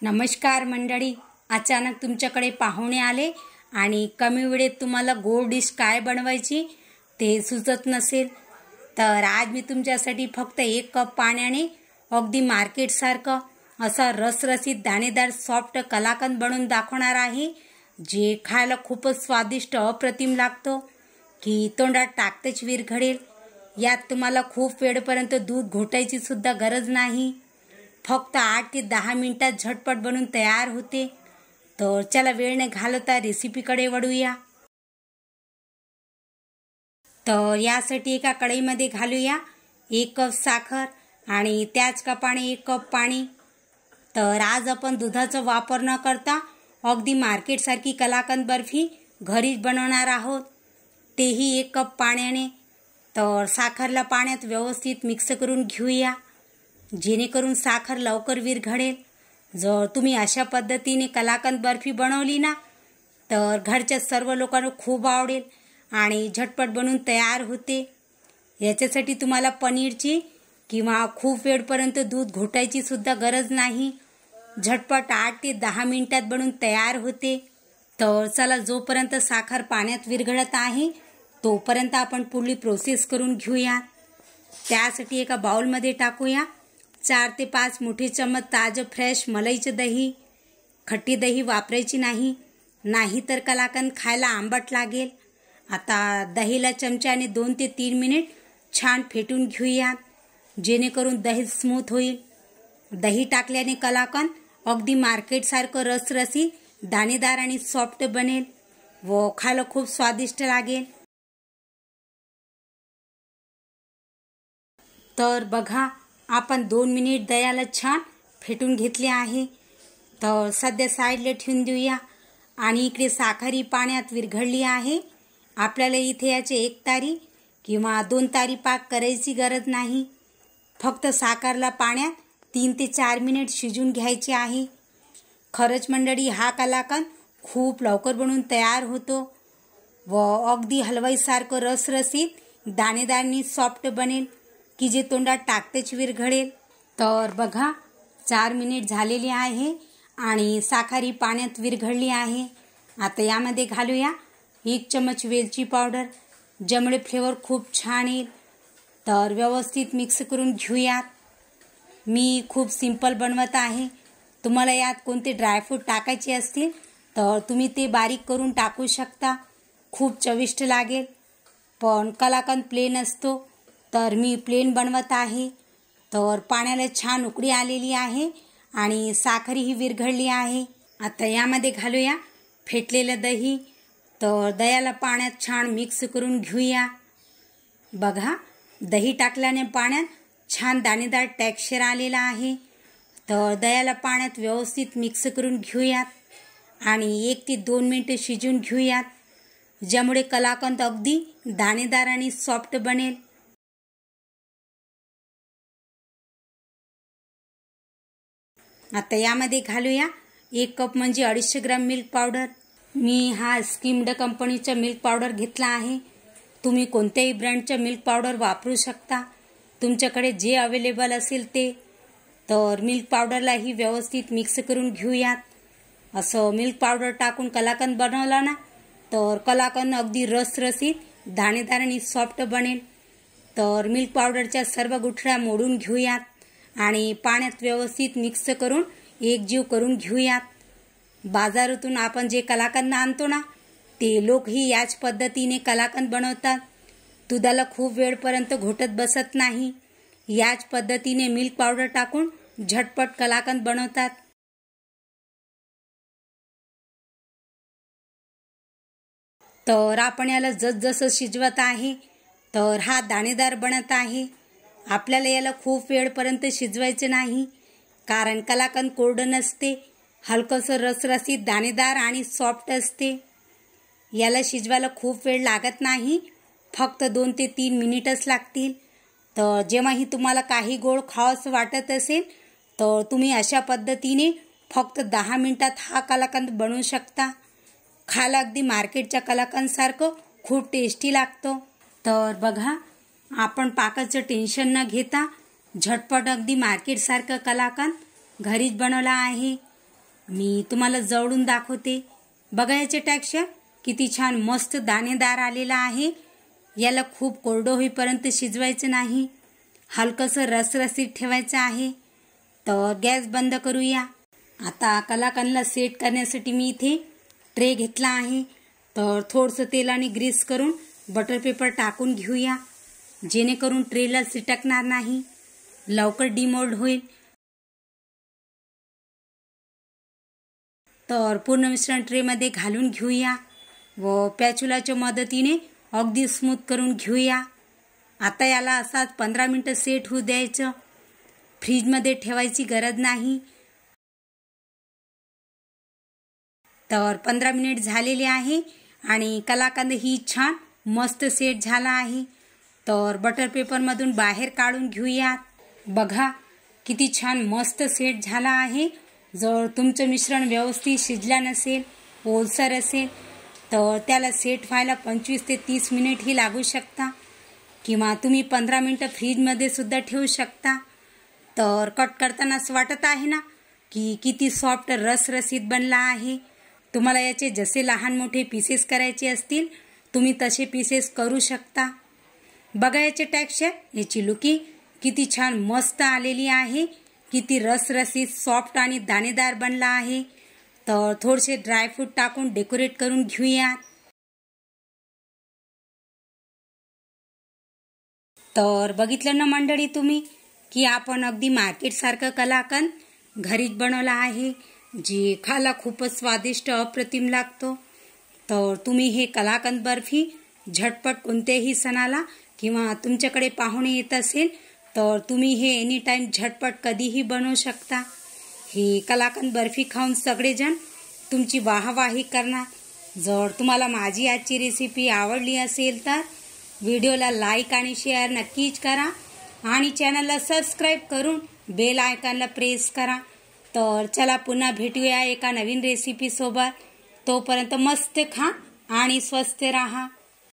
नमस्कार मंडळी, अचानक तुमच्याकडे पाहुणे आले आणि कमी वेळेत तुम्हाला गोड डिश काय बनवायची ते सुचत नसेल तर आज मी तुमच्यासाठी फक्त 1 कप पाण्याने अगदी मार्केटसारखं असा रसरशीत दाणेदार सॉफ्ट कलाकंद बनवून दाखवणार आहे, जे खायला खूपच स्वादिष्ट अप्रतिम लागतो की तोंडात टाकतेच विरघळेल। यात तुम्हाला खूप वेळपर्यंत दूध घोटायची सुद्धा गरज नाही, फक्त 8 ते 10 मिनिटात झटपट बनून तयार होते। तर चला वेळ न घालवता रेसिपीकडे वळूया। तर यासाठी एका कढईमध्ये घालूया 1 कप साखर आणि त्याच कपाने 1 कप पाणी। तर आज आपण दुधाचा वापर न करता अगदी मार्केटसारखी कलाकंद बर्फी घरीच बनवणार आहोत, तेही 1 कप पाण्याने। तर साखरला पाण्यात व्यवस्थित मिक्स करून घेऊया, जेणेकरून साखर लवकर विरघळेल। जर तुम्ही अशा पद्धतीने कलाकंद बर्फी बनवली ना तर घरच्या सर्व लोकांना खूप आवडेल आणि झटपट बनून तयार होते। याच्यासाठी तुम्हाला पनीरची किंवा खूप वेळपर्यंत दूध घोटायची सुद्धा गरज नाही, झटपट 8 ते 10 मिनिटात बनून तयार होते। तर चला, जोपर्यंत साखर पाण्यात विरघळत आहे तोपर्यंत आपण पुढली प्रोसेस करून घेऊया। त्यासाठी एका बाउलमध्ये टाकूया 4 ते 5 मोठे चम्मच ताजं फ्रेश मलईचं दही। खट्टी दही वापरायची नाही, नाहीतर कलाकंद खायला आंबट लागेल। आता दहीला चमच्याने 2 ते 3 मिनिट छान फेटून घेऊया, जेणेकरून दही स्मूथ होईल। दही टाकल्याने कलाकंद अगदी मार्केटसारखं रसरशीत, दाणेदार आणि सॉफ्ट बनेल व खायला खूप स्वादिष्ट लागेल। तर बघा, आपण 2 मिनिट दह्याला छान फेटून घेतले आहे। तर सध्या साईडला ठेवून देऊया आणि इकडे साखर पाण्यात विरघळली आहे। आपल्याला इथे याचे 1 तारी किंवा 2 तारी पाक करायची गरज नाही, फक्त साखरला पाण्यात 3 ते 4 मिनिट शिजून घ्यायचे आहे। खरंच मंडळी, हा कलाकंद खूप लवकर बनून तयार होतो व अगदी हलवाईसारखं रसरशीत, दाणेदार आणि सॉफ्ट बनेल की जे तोंडात टाकतेच विरघळेल। तर बघा, 4 मिनिट झालेली आहे आणि साखर पाण्यात विरघळली आहे। आता यामध्ये घालूया 1 चमच वेलची पावडर, ज्यामुळे फ्लेवर खूप छान येईल। तर व्यवस्थित मिक्स करून घेऊयात। मी खूप सिंपल बनवत आहे, तुम्हाला यात कोणते ड्रायफ्रूट टाकायचे असतील तर तुम्ही ते बारीक करून टाकू शकता, खूप चविष्ट लागेल। पण कलाकंद प्लेन असतो तर मी प्लेन बनवत आहे। तर पाण्याला छान उकळी आलेली आहे आणि साखरही विरघळली आहे। आता यामध्ये घालूया फेटलेलं दही। तर दह्याला पाण्यात छान मिक्स करून घेऊया। बघा, दही टाकल्याने पाण्यात छान दाणेदार टेक्स्चर आलेला आहे। तर दह्याला पाण्यात व्यवस्थित मिक्स करून घेऊयात आणि 1 ते 2 मिनिटे शिजून घेऊयात, ज्यामुळे कलाकंद अगदी दाणेदार आणि सॉफ्ट बनेल। आता यामध्ये घालूया 1 कप म्हणजे 250 ग्रॅम मिल्क पावडर। मी हा स्किम्ड कंपनीचा मिल्क पावडर घेतला आहे, तुम्ही कोणत्याही ब्रँडच्या मिल्क पावडर वापरू शकता, तुमच्याकडे जे अवेलेबल असेल ते। तर मिल्क पावडरलाही व्यवस्थित मिक्स करून घेऊयात। असं मिल्क पावडर टाकून कलाकंद बनवला ना तर कलाकंद अगदी रसरशीत, दाणेदार आणि सॉफ्ट बनेल। तर मिल्क पावडरच्या सर्व गुठळ्या मोडून घेऊयात आणि पाण्यात व्यवस्थित मिक्स करून एकजीव करून घेऊयात। बाजारातून आपण जे कलाकंद आणतो ना ते लोकही याच पद्धतीने कलाकंद बनवतात, दुधाला खूप वेळपर्यंत घोटत बसत नाही, याच पद्धतीने मिल्क पावडर टाकून झटपट कलाकंद बनवतात। तर आपण याला जसजसं शिजवत आहे तर हा दाणेदार बनत आहे। आपल्याला याला खूप वेळपर्यंत शिजवायचे नाही, कारण कलाकंद कोरडं नसते, हलकंसं रसरशीत, दाणेदार आणि सॉफ्ट असते। याला शिजवायला खूप वेळ लागत नाही, फक्त 2 ते 3 मिनिटच लागतील। तर जेव्हाही तुम्हाला काही गोड खावंसं वाटत असेल तर तुम्ही अशा पद्धतीने फक्त 10 मिनिटात हा कलाकंद बनवू शकता। खायला अगदी मार्केटच्या कलाकंदसारखं खूप टेस्टी लागतं। तर बघा, आपण पाकाचं टेन्शन न घेता झटपट अगदी मार्केटसारखं कलाकंद घरीच बनवला आहे। मी तुम्हाला जवळून दाखवते. बघा याचे टेक्स्चर किती छान मस्त दाणेदार आलेला आहे. याला खूप कोरडं होईपर्यंत शिजवायचं नाही, हलकंसं रसरसीत ठेवायचं आहे. तर गॅस बंद करूया. आता कलाकंदला सेट करण्यासाठी मी इथे ट्रे घेतला आहे. तर थोडंसं तेलाने ग्रीस करून बटर पेपर टाकून घेऊया, जेणेकरून ट्रेला चिटकणार नाही, लवकर डिमोल्ड होईल. तर पूर्ण मिश्रण ट्रेमध्ये घालून घेऊया व पॅचुलाच्या मदतीने अगदी स्मूथ करून घेऊया. आता याला असाच 15 मिनिटं सेट होऊ द्यायचं, फ्रीजमध्ये ठेवायची गरज नाही. तर 15 मिनिट झालेले आहे आणि कलाकंद ही छान मस्त सेट झाला आहे. तर बटर पेपरमधून बाहेर काढून घेऊया. बघा किती छान मस्त सेट झाला आहे. जर तुमचं मिश्रण व्यवस्थित शिजलं नसेल, ओलसर असेल, तर त्याला सेट व्हायला 25 ते 30 मिनिटही लागू शकता किंवा तुम्ही 15 मिनिटं फ्रीजमध्ये सुद्धा ठेवू शकता. तर कट करतानाच वाटत आहे ना की किती सॉफ्ट रसरसीत बनला आहे. तुम्हाला याचे जसे लहान मोठे पीसेस करायचे असतील तुम्ही तसे पीसेस करू शकता. बघा याचे टेक्स्चर, याची लुकिंग किती छान मस्त आलेली आहे. किती रसरसीत सॉफ्ट आणि दाणेदार बनला आहे. तर थोडेसे ड्रायफ्रूट टाकून डेकोरेट करून घेऊया. तर बघितलं ना मंडळी तुम्ही की आपण अगदी मार्केटसारखं कलाकंद घरीच बनवला आहे, जी खायला खूपच स्वादिष्ट अप्रतिम लागतो. तर तुम्ही हे कलाकंद बर्फी झटपट कोणत्याही सणाला किंवा तुमच्याकडे पाहुणे येत असेल तर तुम्ही हे एनी टाइम झटपट कधीही बनवू शकता. ही कलाकंद बर्फी खाऊन सगळेजण तुमची वाहवाही करणार. जर तुम्हाला माझी आजची रेसिपी आवडली असेल तर व्हिडिओला लाईक आणि शेअर नक्कीच करा आणि चॅनलला सबस्क्राईब करून बेल आयकॉनला प्रेस करा. तर चला पुन्हा भेटूया एका नवीन रेसिपीसोबत. तोपर्यंत मस्त खा आणि स्वस्थ राहा.